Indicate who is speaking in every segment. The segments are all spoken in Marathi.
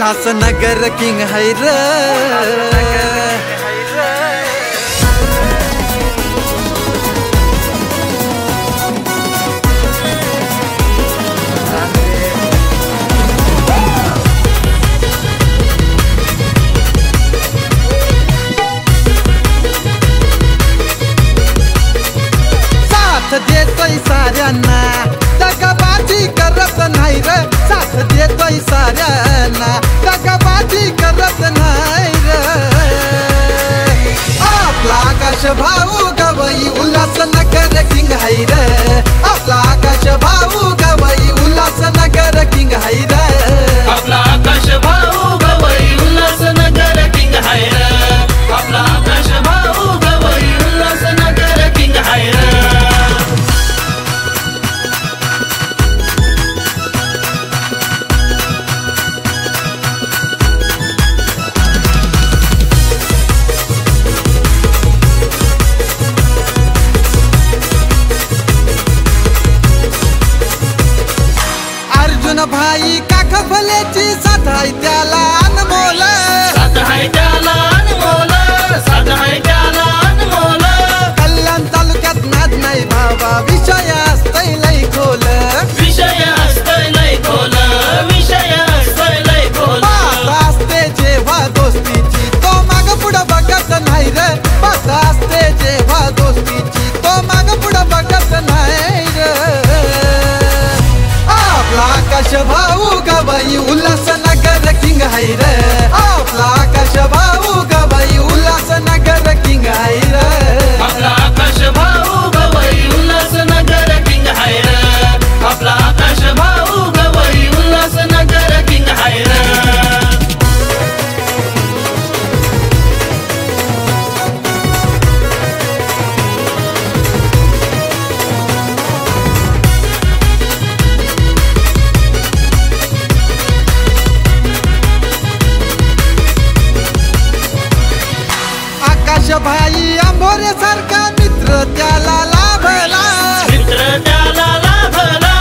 Speaker 1: उल्हासनगर किंग है रे। देतोय साऱ्यांना दगाबाजी करत नाही रे, साथ देतोय साऱ्यांना दगाबाजी करत नाही रे। आपला आकाश भाऊ गवई उल्हासनगर किंग है रे, आपला आकाश भाऊ गवई उल्हासनगर किंग है रे,
Speaker 2: आपला आकाश भाऊ गवई उल्हासनगर किंग है रे, आपला आकाश भाऊ गवई उल्हासनगर किंग है रे।
Speaker 1: भाई काख भलेची साथ आहे त्याला अनमोल,
Speaker 2: साथ आहे त्याला अनमोल, साथ आहे त्याला अनमोल।
Speaker 1: कल्याण तालुक्यात नाद नाही भावा, विषय असतय लय खोल,
Speaker 2: विषय असतय लय खोल, विषय असतय लय खोल।
Speaker 1: बात असते जेव्हा दोस्तीची तो माग पुढं बघत नाही रे, बात असते जेव्हा दोस्तीची तो माग पुढं बघत नाही रे। आपला आकाश भाऊ गवई उल्हासनगर किंग है रे, आपला आकाश भाऊ गवई उल्हासनगर किंग है रे,
Speaker 2: आपला आकाश भाऊ गवई उल्हासनगर किंग है रे, आपला आकाश भाऊ गवई उल्हासनगर किंग है रे।
Speaker 1: भाई आंबोरे सारखा मित्र त्याला लाभला,
Speaker 2: मित्र त्याला लाभला,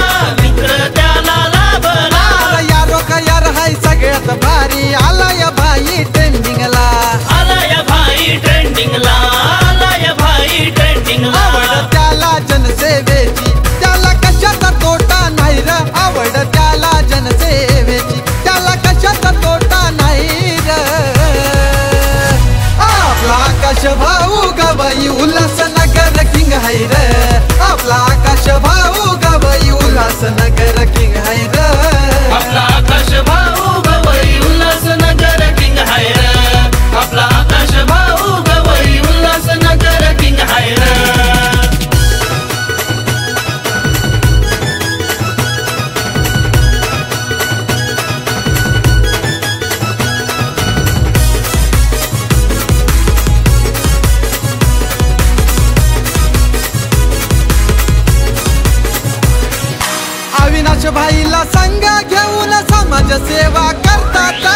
Speaker 2: मित्र त्याला लाभला।
Speaker 1: यारो का यार हाय सगळ्यात भारी, आलाय भाई ट्रेंडिंगला,
Speaker 2: आलाय भाई ट्रेंडिंगला, आलाय भाई ट्रेंडिंगला।
Speaker 1: आवड त्याला जनसेवेची त्याला कशाचा तोटा नाही रे, आवड त्याला जनसेवेची त्याला कशाचा तोटा नाही रे। आपला आकाश भाऊ गवई उल्हासनगर किंग है रे, आपला आकाश भाऊ गवई उल्हासनगर किंग है रे,
Speaker 2: आपला आकाश भाऊ गवई उल्हासनगर किंग है रे, आपला आकाश भाऊ गवई उल्हासनगर किंग है रे।
Speaker 1: अविनाश भाईला संग घेऊन समाज सेवा करतात,